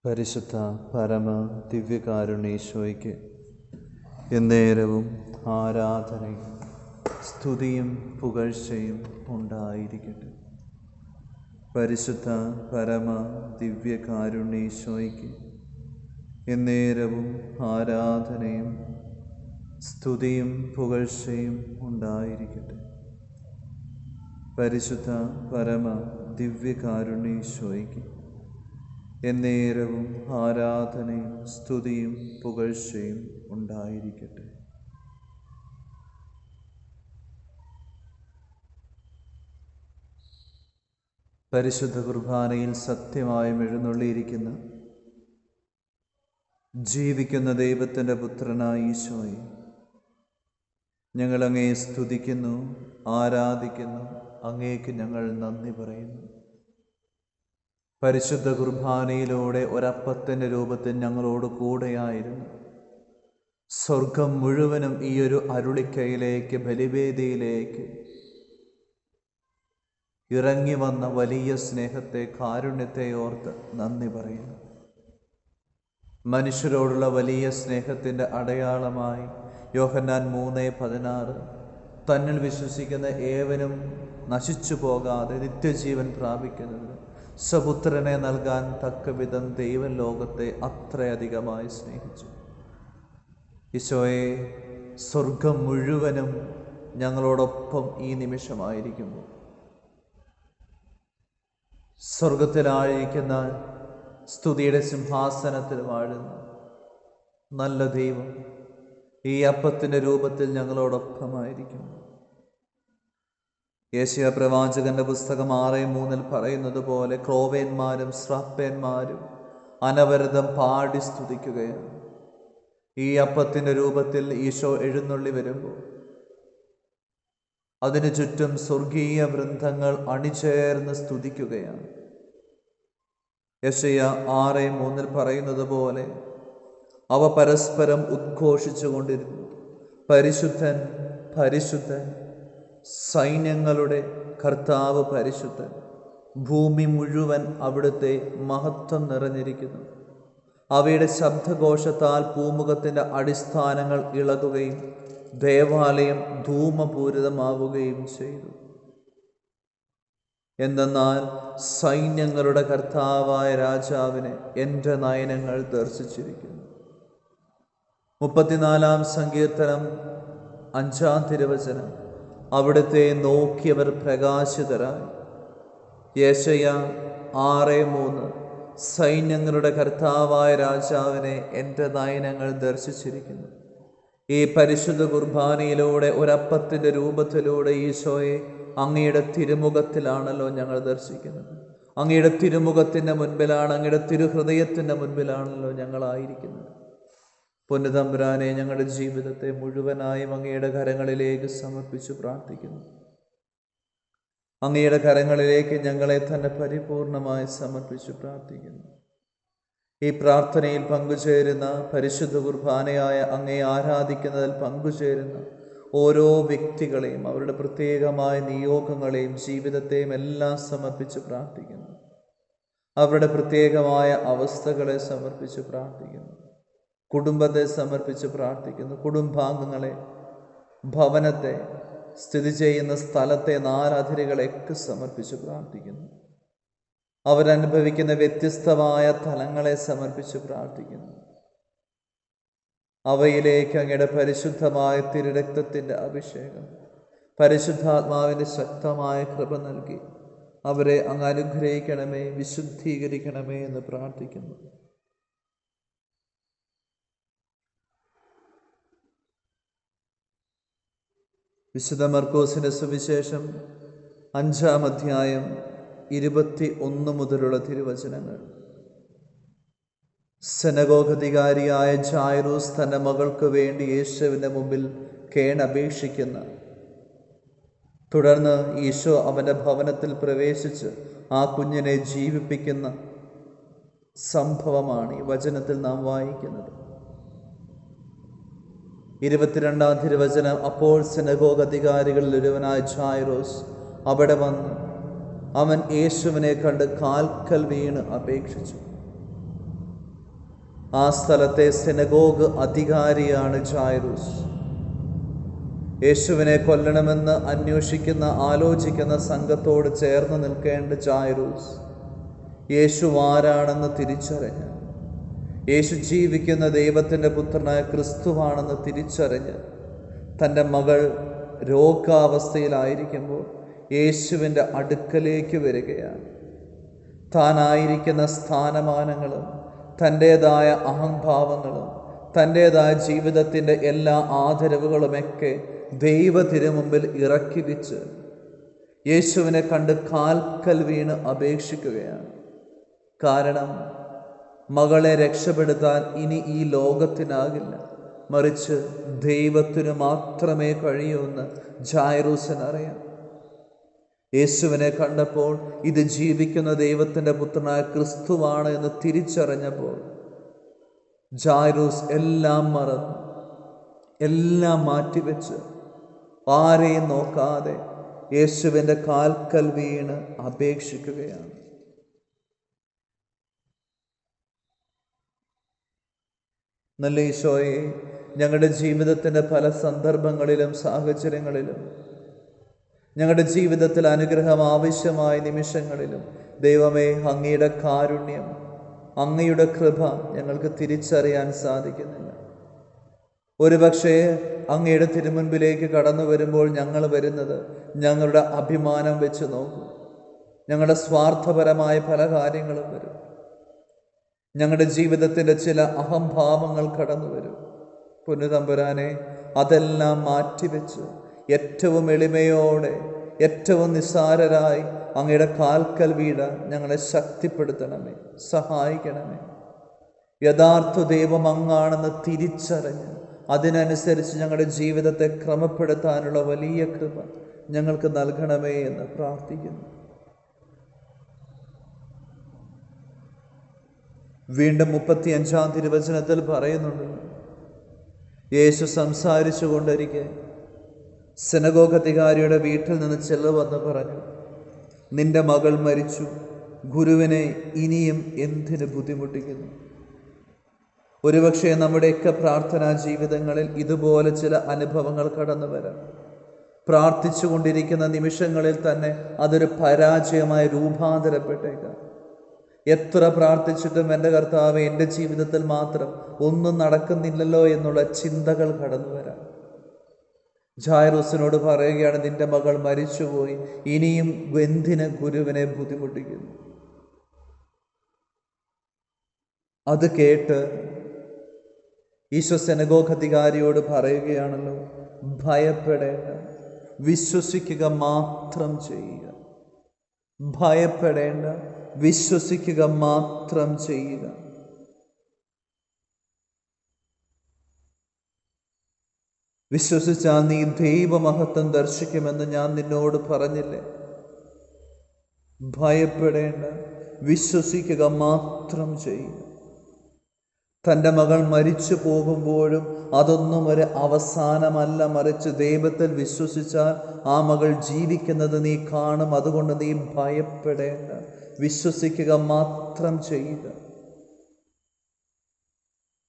പരിശുദ്ധ പരമ ദിവ്യകാരുണ്യേശോയ്ക്ക് എന്നേരവും ആരാധനയും സ്തുതിയും പുകഴ്ചയും ഉണ്ടായിരിക്കട്ടെ. പരിശുദ്ധ പരമ ദിവ്യകാരുണ്യേശോയ്ക്ക് എന്നേരവും ആരാധനയും സ്തുതിയും പുകഴ്ചയും ഉണ്ടായിരിക്കട്ടെ. പരിശുദ്ധ പരമ ദിവ്യകാരുണ്യേശോയ്ക്ക് എന്നേരവും ആരാധനയും സ്തുതിയും പുകഴ്ചയും ഉണ്ടായിരിക്കട്ടെ. പരിശുദ്ധ കുർബാനയിൽ സത്യമായും എഴുന്നള്ളിയിരിക്കുന്ന ജീവിക്കുന്ന ദൈവത്തിൻ്റെ പുത്രനായ ഈശോയെ, ഞങ്ങളങ്ങേ സ്തുതിക്കുന്നു, ആരാധിക്കുന്നു, അങ്ങേക്ക് ഞങ്ങൾ നന്ദി പറയുന്നു. പരിശുദ്ധ കുർബാനയിലൂടെ ഒരപ്പത്തിൻ്റെ രൂപത്തിൽ ഞങ്ങളോട് കൂടെയായിരുന്നു. സ്വർഗം മുഴുവനും ഈ ഒരു അരുളിക്കയിലേക്ക്, ബലിവേദിയിലേക്ക് ഇറങ്ങി വന്ന വലിയ സ്നേഹത്തെ, കാരുണ്യത്തെ ഓർത്ത് നന്ദി പറയുന്നു. മനുഷ്യരോടുള്ള വലിയ സ്നേഹത്തിൻ്റെ അടയാളമായി യോഹന്നാൻ 3:16 തന്നിൽ വിശ്വസിക്കുന്ന ഏവനും നശിച്ചു പോകാതെ നിത്യജീവൻ പ്രാപിക്കുന്നതിന് സ്വപുത്രനെ നൽകാൻ തക്കവിധം ദൈവം ലോകത്തെ അത്രയധികമായി സ്നേഹിച്ചു. ഈശോയെ, സ്വർഗം മുഴുവനും ഞങ്ങളോടൊപ്പം ഈ നിമിഷമായിരിക്കുമ്പോൾ, സ്വർഗത്തിലായിരിക്കുന്ന സ്തുതിയുടെ സിംഹാസനത്തിൽ വാഴുന്ന നല്ല ദൈവം ഈ അപ്പത്തിൻ്റെ രൂപത്തിൽ ഞങ്ങളോടൊപ്പമായിരിക്കുന്നു. യെശയ്യാ പ്രവാചകന്റെ പുസ്തകം 6:3 പറയുന്നത് പോലെ ക്രോവേന്മാരും ശ്രാപ്പേന്മാരും അനവരതം പാടി സ്തുതിക്കുകയാണ്. ഈ അപ്പത്തിൻ്റെ രൂപത്തിൽ ഈശോ എഴുന്നള്ളി വരുമ്പോൾ അതിനു ചുറ്റും സ്വർഗീയ വൃന്ദങ്ങൾ അണിചേർന്ന് സ്തുതിക്കുകയാണ്. യെശയ്യാ 6:3 പറയുന്നത് പോലെ അവ പരസ്പരം ഉദ്ഘോഷിച്ചു കൊണ്ടിരുന്നു, പരിശുദ്ധൻ പരിശുദ്ധൻ, സൈന്യങ്ങളുടെ കർത്താവ് പരിശുദ്ധൻ, ഭൂമി മുഴുവൻ അവിടുത്തെ മഹത്വം നിറഞ്ഞിരിക്കുന്നു. അവയുടെ ശബ്ദഘോഷത്താൽ പൂമുഖത്തിൻ്റെ അടിസ്ഥാനങ്ങൾ ഇളകുകയും ദേവാലയം ധൂമപൂരിതമാവുകയും ചെയ്തു. എന്തെന്നാൽ സൈന്യങ്ങളുടെ കർത്താവായ രാജാവിനെ എൻ്റെ നയനങ്ങൾ ദർശിച്ചിരിക്കുന്നു. 34 സങ്കീർത്തനം 5 തിരുവചനം, അവിടുത്തെ നോക്കിയവർ പ്രകാശിതരായി. യെശയ്യാ 6:3 സൈന്യങ്ങളുടെ കർത്താവായ രാജാവിനെ എൻ്റെ നയനങ്ങൾ ദർശിച്ചിരിക്കുന്നു. ഈ പരിശുദ്ധ കുർബാനയിലൂടെ ഒരപ്പത്തിൻ്റെ രൂപത്തിലൂടെ ഈശോയെ അങ്ങയുടെ തിരുമുഖത്തിലാണല്ലോ ഞങ്ങൾ ദർശിക്കുന്നത്. അങ്ങയുടെ തിരുമുഖത്തിൻ്റെ മുൻപിലാണ്, അങ്ങയുടെ തിരുഹൃദയത്തിൻ്റെ മുൻപിലാണല്ലോ ഞങ്ങളായിരിക്കുന്നത്. പൊന്നുതമ്പുരാനെ, ഞങ്ങളുടെ ജീവിതത്തെ മുഴുവനായും അങ്ങയുടെ കരങ്ങളിലേക്ക് സമർപ്പിച്ച് പ്രാർത്ഥിക്കുന്നു. അങ്ങയുടെ കരങ്ങളിലേക്ക് ഞങ്ങളെ തന്നെ പരിപൂർണമായി സമർപ്പിച്ച് പ്രാർത്ഥിക്കുന്നു. ഈ പ്രാർത്ഥനയിൽ പങ്കുചേരുന്ന, പരിശുദ്ധ കുർബാനയായ അങ്ങേ ആരാധിക്കുന്നതിൽ പങ്കുചേരുന്ന ഓരോ വ്യക്തികളെയും, അവരുടെ പ്രത്യേകമായ നിയോഗങ്ങളെയും ജീവിതത്തെയും എല്ലാം സമർപ്പിച്ച് പ്രാർത്ഥിക്കുന്നു. അവരുടെ പ്രത്യേകമായ അവസ്ഥകളെ സമർപ്പിച്ച് പ്രാർത്ഥിക്കുന്നു. കുടുംബത്തെ സമർപ്പിച്ച് പ്രാർത്ഥിക്കുന്നു. കുടുംബാംഗങ്ങളെ, ഭവനത്തെ, സ്ഥിതി ചെയ്യുന്ന സ്ഥലത്തെ, 4 അതിരുകളെയൊക്കെ സമർപ്പിച്ച് പ്രാർത്ഥിക്കുന്നു. അവരനുഭവിക്കുന്ന വ്യത്യസ്തമായ തലങ്ങളെ സമർപ്പിച്ച് പ്രാർത്ഥിക്കുന്നു. അവയിലേക്ക് അങ്ങയുടെ പരിശുദ്ധമായ തിരുരക്തത്തിൻ്റെ അഭിഷേകം, പരിശുദ്ധാത്മാവിൻ്റെ ശക്തമായ കൃപ നൽകി അവരെ അങ്ങ് അനുഗ്രഹിക്കണമേ, വിശുദ്ധീകരിക്കണമേ എന്ന് പ്രാർത്ഥിക്കുന്നു. വിശുദ്ധ മർക്കോസിന്റെ സുവിശേഷം 5-ാം അധ്യായം 21 മുതലുള്ള തിരുവചനങ്ങൾ. സെനഗോഗധികാരിയായ ജായിറൂസ് തൻ്റെ മകൾക്ക് വേണ്ടി യേശുവിൻ്റെ മുമ്പിൽ കേണപേക്ഷിക്കുന്ന, തുടർന്ന് ഈശോ അവൻ്റെ ഭവനത്തിൽ പ്രവേശിച്ച് ആ കുഞ്ഞിനെ ജീവിപ്പിക്കുന്ന സംഭവമാണ് ഈ വചനത്തിൽ നാം വായിക്കുന്നത്. 22-ാം തിരുവചനം, അപ്പോൾ സിനഗോഗ് അധികാരികളിൽ ഒരുവനായ ജായിറോസ് അവിടെ വന്ന് അവൻ യേശുവിനെ കണ്ട് കാൽക്കൽ വീണ് അപേക്ഷിച്ചു. ആ സ്ഥലത്തെ സിനഗോഗ് അധികാരിയാണ് ജായിറൂസ്. യേശുവിനെ കൊല്ലണമെന്ന് ആലോചിക്കുന്ന സംഘത്തോട് ചേർന്ന് നിൽക്കേണ്ട ജായിറൂസ് യേശു ആരാണെന്ന് തിരിച്ചറിഞ്ഞ്, യേശു ജീവിക്കുന്ന ദൈവത്തിൻ്റെ പുത്രനായ ക്രിസ്തുവാണെന്ന് തിരിച്ചറിഞ്ഞ്, തൻ്റെ മകൾ രോഗാവസ്ഥയിലായിരിക്കുമ്പോൾ യേശുവിൻ്റെ അടുക്കലേക്ക് വരികയാണ്. താനായിരിക്കുന്ന സ്ഥാനമാനങ്ങളും തൻ്റേതായ അഹംഭാവങ്ങളും തൻ്റേതായ ജീവിതത്തിൻ്റെ എല്ലാ ആദരവുകളുമൊക്കെ ദൈവ തിരുമുമ്പിൽ ഇറക്കി വെച്ച് യേശുവിനെ കണ്ട് കാൽക്കൽ വീണ് അപേക്ഷിക്കുകയാണ്. കാരണം മകളെ രക്ഷപ്പെടുത്താൻ ഇനി ഈ ലോകത്തിനാകില്ല, മറിച്ച് ദൈവത്തിന് മാത്രമേ കഴിയൂ എന്ന് ജായിറൂസിന് അറിയാം. യേശുവിനെ കണ്ടപ്പോൾ ഇത് ജീവിക്കുന്ന ദൈവത്തിൻ്റെ പുത്രനായ ക്രിസ്തുവാണ് എന്ന് തിരിച്ചറിഞ്ഞപ്പോൾ ജായിറൂസ് എല്ലാം മറന്ന്, എല്ലാം മാറ്റിവെച്ച്, ആരെയും നോക്കാതെ യേശുവിൻ്റെ കാൽക്കൽ വീണ് അപേക്ഷിക്കുകയാണ്. നല്ല ഈശോയെ, ഞങ്ങളുടെ ജീവിതത്തിൻ്റെ പല സന്ദർഭങ്ങളിലും സാഹചര്യങ്ങളിലും, ഞങ്ങളുടെ ജീവിതത്തിൽ അനുഗ്രഹം ആവശ്യമായ നിമിഷങ്ങളിലും ദൈവമേ, അങ്ങയുടെ കാരുണ്യം, അങ്ങയുടെ കൃപ ഞങ്ങൾക്ക് തിരിച്ചറിയാൻ സാധിക്കുന്നില്ല. ഒരുപക്ഷേ അങ്ങയുടെ തിരുമുൻപിലേക്ക് കടന്നു വരുമ്പോൾ ഞങ്ങൾ വരുന്നത് ഞങ്ങളുടെ അഭിമാനം വെച്ച് നോക്കും. ഞങ്ങളുടെ സ്വാർത്ഥപരമായ പല കാര്യങ്ങളും വരും. ഞങ്ങളുടെ ജീവിതത്തിൻ്റെ ചില അഹംഭാവങ്ങൾ കടന്നു വരും. പൊന്നുതമ്പുരാനെ, അതെല്ലാം മാറ്റിവെച്ച് ഏറ്റവും എളിമയോടെ, ഏറ്റവും നിസ്സാരരായി അങ്ങയുടെ കാൽക്കൽ വീഴാൻ ഞങ്ങളെ ശക്തിപ്പെടുത്തണമേ, സഹായിക്കണമേ. യഥാർത്ഥ ദൈവം അങ്ങാണെന്ന് തിരിച്ചറിഞ്ഞ് അതിനനുസരിച്ച് ഞങ്ങളുടെ ജീവിതത്തെ ക്രമപ്പെടുത്താനുള്ള വലിയ കൃപ ഞങ്ങൾക്ക് നൽകണമേ എന്ന് പ്രാർത്ഥിക്കുന്നു. വീണ്ടും 35-ാം തിരുവചനത്തിൽ പറയുന്നുണ്ട്, യേശു സംസാരിച്ചു കൊണ്ടിരിക്കെ സിനഗോഗ് അധികാരിയുടെ വീട്ടിൽ നിന്ന് ചിലർ വന്ന് പറഞ്ഞു, നിന്റെ മകൾ മരിച്ചു, ഗുരുവിനെ ഇനിയും എന്തിന് ബുദ്ധിമുട്ടിക്കുന്നു? ഒരുപക്ഷെ നമ്മുടെയൊക്കെ പ്രാർത്ഥനാ ജീവിതങ്ങളിൽ ഇതുപോലെ ചില അനുഭവങ്ങൾ കടന്നു വരാം. പ്രാർത്ഥിച്ചു കൊണ്ടിരിക്കുന്ന നിമിഷങ്ങളിൽ തന്നെ അതൊരു പരാജയമായി രൂപാന്തരപ്പെട്ടേക്കാം. എത്ര പ്രാർത്ഥിച്ചിട്ടും എൻ്റെ കർത്താവ്, എൻ്റെ ജീവിതത്തിൽ മാത്രം ഒന്നും നടക്കുന്നില്ലല്ലോ എന്നുള്ള ചിന്തകൾ കടന്നു വരാം. ജായിറൂസിനോട് പറയുകയാണ്, നിന്റെ മകൾ മരിച്ചുപോയി, ഇനിയും എന്തിന് ഗുരുവിനെ ബുദ്ധിമുട്ടിക്കുന്നു? അത് കേട്ട് ഈശോ സിനഗോഗ് അധികാരിയോട് പറയുകയാണല്ലോ, ഭയപ്പെടേണ്ട, വിശ്വസിക്കുക മാത്രം ചെയ്യുക. ഭയപ്പെടേണ്ട, വിശ്വസിക്കുക മാത്രം ചെയ്യുക. വിശ്വസിച്ചാൽ നീ ദൈവമഹത്വം ദർശിക്കുമെന്ന് ഞാൻ നിന്നോട് പറഞ്ഞില്ലേ? ഭയപ്പെടേണ്ട, വിശ്വസിക്കുക മാത്രം ചെയ്യുക. തൻ്റെ മകൾ മരിച്ചു പോകുമ്പോഴും അതൊന്നും ഒരു അവസാനമല്ല, മറിച്ച് ദൈവത്തിൽ വിശ്വസിച്ചാൽ ആ മകൾ ജീവിക്കുന്നത് നീ കാണും. അതുകൊണ്ട് നീ ഭയപ്പെടേണ്ട, വിശ്വസിക്കുക മാത്രം ചെയ്യുക.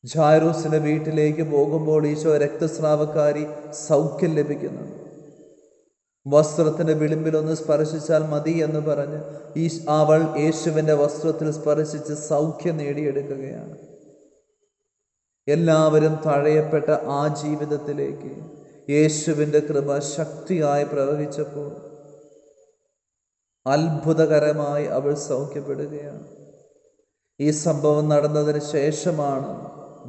ജായിറൂസിന്റെ വീട്ടിലേക്ക് പോകുമ്പോൾ ഈശോ രക്തസ്രാവക്കാരി സൗഖ്യം ലഭിക്കുന്നു. വസ്ത്രത്തിന്റെ വിളിമ്പിലൊന്ന് സ്പർശിച്ചാൽ മതി എന്ന് പറഞ്ഞ് അവൾ യേശുവിൻ്റെ വസ്ത്രത്തിൽ സ്പർശിച്ച് സൗഖ്യം നേടിയെടുക്കുകയാണ്. എല്ലാവരും തഴയപ്പെട്ട ആ ജീവിതത്തിലേക്ക് യേശുവിൻ്റെ കൃപ ശക്തിയായി പ്രവഹിച്ചപ്പോൾ അത്ഭുതകരമായി അവൾ സൗഖ്യപ്പെടുകയാണ്. ഈ സംഭവം നടന്നതിന് ശേഷമാണ്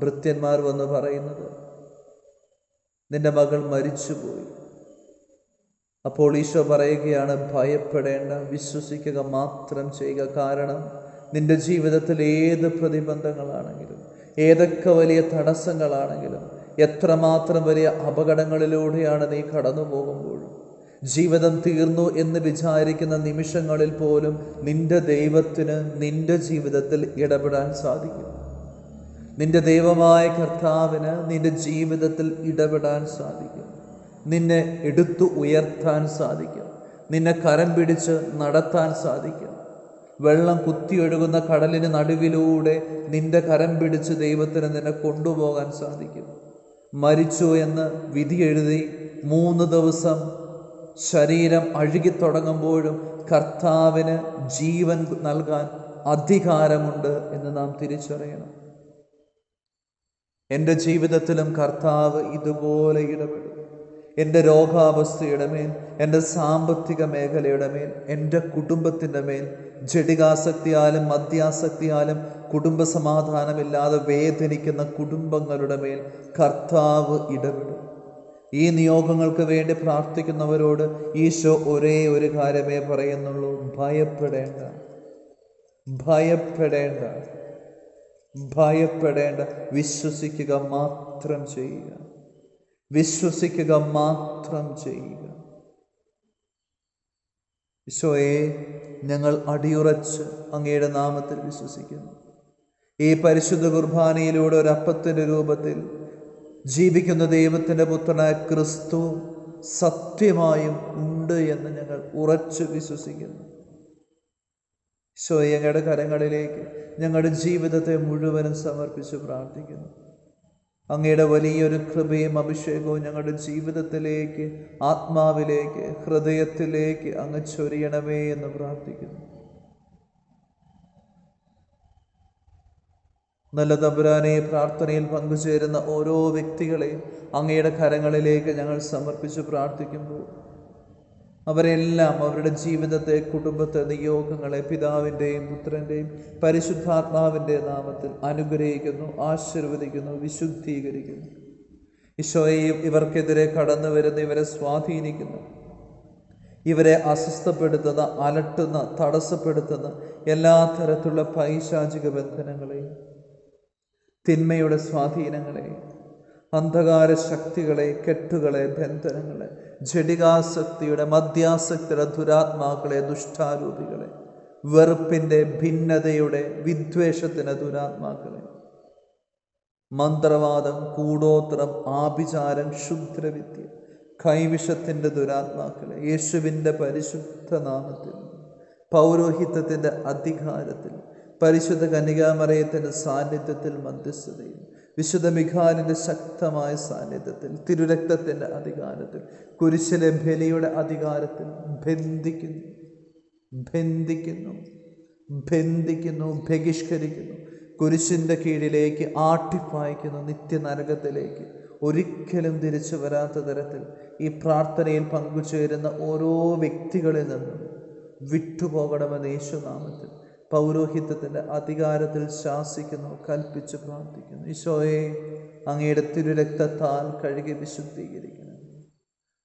ഭൃത്യന്മാർ വന്ന് പറയുന്നത്, നിന്റെ മകൾ മരിച്ചുപോയി. അപ്പോൾ ഈശോ പറയുകയാണ്, ഭയപ്പെടേണ്ട, വിശ്വസിക്കുക മാത്രം ചെയ്യുക. കാരണം നിന്റെ ജീവിതത്തിൽ ഏത് പ്രതിബന്ധങ്ങളാണെങ്കിലും, ഏതൊക്കെ വലിയ തടസ്സങ്ങളാണെങ്കിലും, എത്രമാത്രം വലിയ അപകടങ്ങളിലൂടെയാണ് നീ കടന്നു പോകുമ്പോഴും, ജീവിതം തീർന്നു എന്ന് വിചാരിക്കുന്ന നിമിഷങ്ങളിൽ പോലും നിന്റെ ദൈവത്തിന് നിന്റെ ജീവിതത്തിൽ ഇടപെടാൻ സാധിക്കും. നിന്റെ ദൈവമായ കർത്താവിന് നിന്റെ ജീവിതത്തിൽ ഇടപെടാൻ സാധിക്കും. നിന്നെ എടുത്തു ഉയർത്താൻ സാധിക്കും. നിന്നെ കരം പിടിച്ച് നടത്താൻ സാധിക്കും. വെള്ളം കുത്തിയൊഴുകുന്ന കടലിന് നടുവിലൂടെ നിന്റെ കരം പിടിച്ച് ദൈവത്തിന് നിന്നെ കൊണ്ടുപോകാൻ സാധിക്കും. മരിച്ചു എന്ന് വിധി എഴുതി 3 ദിവസം ശരീരം അഴുകിത്തുടങ്ങുമ്പോഴും കർത്താവിന് ജീവൻ നൽകാൻ അധികാരമുണ്ട് എന്ന് നാം തിരിച്ചറിയണം. എൻ്റെ ജീവിതത്തിലും കർത്താവ് ഇതുപോലെ ഇടപെടും. എൻ്റെ രോഗാവസ്ഥയുടെ മേൽ, എൻ്റെ സാമ്പത്തിക മേഖലയുടെ മേൽ, എൻ്റെ കുടുംബത്തിൻ്റെ മേൽ, ജഡികാസക്തിയാലും മദ്യാസക്തിയാലും കുടുംബ സമാധാനമില്ലാതെ വേദനിക്കുന്ന കുടുംബങ്ങളുടെ മേൽ കർത്താവ് ഇടപെടും. ഈ നിയോഗങ്ങൾക്ക് വേണ്ടി പ്രാർത്ഥിക്കുന്നവരോട് ഈശോ ഒരേ ഒരു കാര്യമേ പറയുന്നുള്ളൂ: ഭയപ്പെടേണ്ട, ഭയപ്പെടേണ്ട, ഭയപ്പെടേണ്ട. വിശ്വസിക്കുക മാത്രം ചെയ്യുക, വിശ്വസിക്കുക മാത്രം ചെയ്യുക. ഈശോയെ, ഞങ്ങൾ അടിയുറച്ച് അങ്ങയുടെ നാമത്തിൽ വിശ്വസിക്കുന്നു. ഈ പരിശുദ്ധ കുർബാനയിലൂടെ ഒരപ്പത്തിൻ്റെ രൂപത്തിൽ ജീവിക്കുന്ന ദൈവത്തിൻ്റെ പുത്രനായ ക്രിസ്തു സത്യമായും ഉണ്ട് എന്ന് ഞങ്ങൾ ഉറച്ച് വിശ്വസിക്കുന്നു. ഈശോയെ, ഞങ്ങളുടെ കരങ്ങളിലേക്ക് ഞങ്ങളുടെ ജീവിതത്തെ മുഴുവനും സമർപ്പിച്ച് പ്രാർത്ഥിക്കുന്നു. അങ്ങയുടെ വലിയൊരു കൃപയും അഭിഷേകവും ഞങ്ങളുടെ ജീവിതത്തിലേക്ക്, ആത്മാവിലേക്ക്, ഹൃദയത്തിലേക്ക് അങ്ങ് ചൊരിയണമേ എന്ന് പ്രാർത്ഥിക്കുന്നു. നല്ല തമ്പുരാനെ, പ്രാർത്ഥനയിൽ പങ്കുചേരുന്ന ഓരോ വ്യക്തികളെയും അങ്ങയുടെ കരങ്ങളിലേക്ക് ഞങ്ങൾ സമർപ്പിച്ച് പ്രാർത്ഥിക്കുമ്പോൾ അവരെല്ലാം അവരുടെ ജീവിതത്തെ, കുടുംബത്തെ, നിയോഗങ്ങളെ പിതാവിൻ്റെയും പുത്രൻ്റെയും പരിശുദ്ധാത്മാവിൻ്റെ നാമത്തിൽ അനുഗ്രഹിക്കുന്നു, ആശീർവദിക്കുന്നു, വിശുദ്ധീകരിക്കുന്നു. ഈശോയെയും ഇവർക്കെതിരെ കടന്നു വരുന്ന, ഇവരെ സ്വാധീനിക്കുന്ന, ഇവരെ അസ്വസ്ഥപ്പെടുത്തുന്ന, അലട്ടുന്ന, തടസ്സപ്പെടുത്തുന്ന എല്ലാ തരത്തിലുള്ള പൈശാചിക ബന്ധനങ്ങളെയും, തിന്മയുടെ സ്വാധീനങ്ങളെയും, അന്ധകാര ശക്തികളെ, കെട്ടുകളെ, ബന്ധനങ്ങളെ, ജഡികാസക്തിയുടെ, മദ്യാസക്തിയുടെ ദുരാത്മാക്കളെ, ദുഷ്ടാരൂപികളെ, വെറുപ്പിൻ്റെ, ഭിന്നതയുടെ, വിദ്വേഷത്തിൻ്റെ ദുരാത്മാക്കളെ, മന്ത്രവാദം, കൂടോത്രം, ആഭിചാരം, ക്ഷുദ്രവിദ്യ, കൈവിഷത്തിൻ്റെ ദുരാത്മാക്കളെ യേശുവിൻ്റെ പരിശുദ്ധ നാമത്തിൽ, പൗരോഹിത്യത്തിൻ്റെ അധികാരത്തിൽ, പരിശുദ്ധ കന്യകാമറിയത്തിൻ്റെ സാന്നിധ്യത്തിൽ, മധ്യസ്ഥതയിൽ, വിശുദ്ധ മിഖായേലിൻ്റെ ശക്തമായ സാന്നിധ്യത്തിൽ, തിരുരക്തത്തിൻ്റെ അധികാരത്തിൽ, കുരിശിലെ ബലിയുടെ അധികാരത്തിൽ ബന്ധിക്കുന്നു, ബന്ധിക്കുന്നു, ബന്ധിക്കുന്നു, ബഹിഷ്കരിക്കുന്നു. കുരിശിൻ്റെ കീഴിലേക്ക് ആട്ടിപ്പായിക്കുന്നു, നിത്യനരകത്തിലേക്ക് ഒരിക്കലും തിരിച്ചു വരാത്ത തരത്തിൽ ഈ പ്രാർത്ഥനയിൽ പങ്കുചേരുന്ന ഓരോ വ്യക്തികളിൽ നിന്നും വിട്ടുപോകണമെന്ന് യേശുനാമത്തിൽ പൗരോഹിത്യത്തിൻ്റെ അധികാരത്തിൽ ശാസിക്കുന്നു, കൽപ്പിച്ച് പ്രാർത്ഥിക്കുന്നു. ഈശോയെ, അങ്ങയുടെ തിരുരക്തത്താൽ കഴുകി വിശുദ്ധീകരിക്കണം.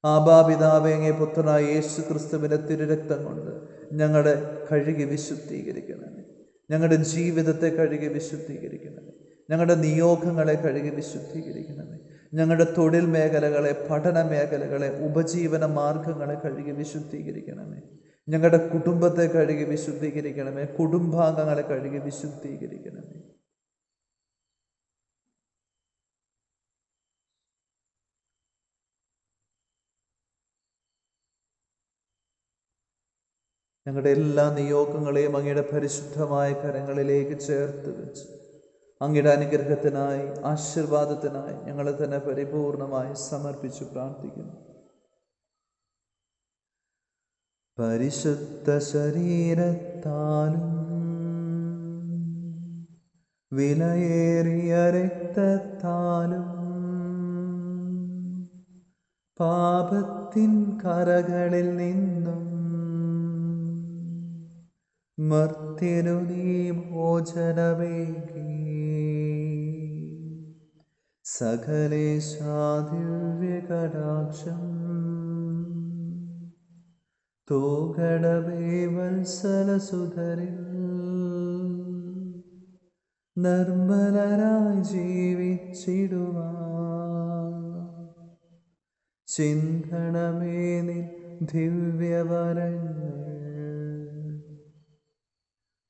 ആബാപിതാവേ, അങ്ങേ പുത്രനായ യേശു ക്രിസ്തുവിൻ്റെ തിരുരക്തം കൊണ്ട് ഞങ്ങളെ കഴുകി വിശുദ്ധീകരിക്കണമേ. ഞങ്ങളുടെ ജീവിതത്തെ കഴുകി വിശുദ്ധീകരിക്കണമേ. ഞങ്ങളുടെ നിയോഗങ്ങളെ കഴുകി വിശുദ്ധീകരിക്കണമേ. ഞങ്ങളുടെ തൊഴിൽ മേഖലകളെ, പഠന മേഖലകളെ, ഉപജീവന മാർഗങ്ങളെ കഴുകി വിശുദ്ധീകരിക്കണമേ. ഞങ്ങളുടെ കുടുംബത്തെ കഴുകി വിശുദ്ധീകരിക്കണമേ. കുടുംബാംഗങ്ങളെ കഴുകി വിശുദ്ധീകരിക്കണമേ. ഞങ്ങളുടെ എല്ലാ നിയോഗങ്ങളെയും അങ്ങയുടെ പരിശുദ്ധമായ കരങ്ങളിലേക്ക് ചേർത്ത് വെച്ച് അങ്ങയുടെ അനുഗ്രഹത്തിനായി, ആശീർവാദത്തിനായി ഞങ്ങളെ തന്നെ പരിപൂർണമായി സമർപ്പിച്ച് പ്രാർത്ഥിക്കുന്നു. പരിശുദ്ധ ശരീരത്താലും വിലയേറിയ രക്തത്താലും പാപത്തിൻ കറകളിൽ നിന്നും മർത്യനു നീ മോചനമേകി. സകലേശാ ദിവ്യകടാക്ഷം തൂകടമേ വത്സലസുധരിൽ നിർമ്മലരായി ജീവിച്ചിടുവാൻ ചിന്തണമേ നിൻ ദിവ്യവരങ്ങൾ.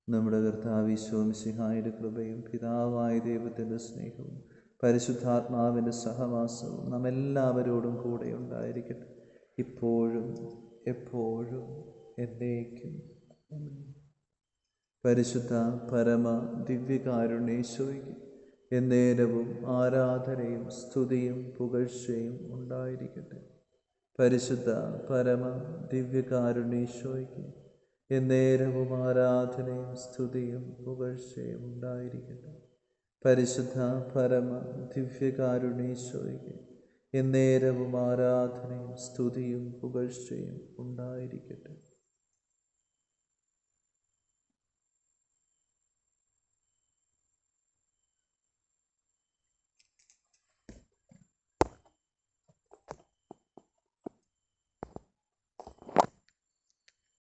നമ്മുടെ കർത്താവ് ഈശോ മിശിഹായുടെ കൃപയും പിതാവായ ദൈവത്തിൻ്റെ സ്നേഹവും പരിശുദ്ധാത്മാവിൻ്റെ സഹവാസവും നാം എല്ലാവരോടും കൂടെ ഉണ്ടായിരിക്കട്ടെ, ഇപ്പോഴും എപ്പോഴും എന്നേക്കും. പരിശുദ്ധ പരമ ദിവ്യകാരുണ്യേശോയ്ക്ക് എന്നേരവും ആരാധനയും സ്തുതിയും പുകഴ്ചയും ഉണ്ടായിരിക്കട്ടെ. പരിശുദ്ധ പരമ ദിവ്യകാരുണ്യേശോയ്ക്ക് എന്നേരവും ആരാധനയും സ്തുതിയും പുകഴ്ചയും ഉണ്ടായിരിക്കട്ടെ. പരിശുദ്ധ പരമ ദിവ്യകാരുണ്യേശോയ്ക്ക് എന്നേരവും ആരാധനയും സ്തുതിയും പുകഴ്ചയും ഉണ്ടായിരിക്കട്ടെ.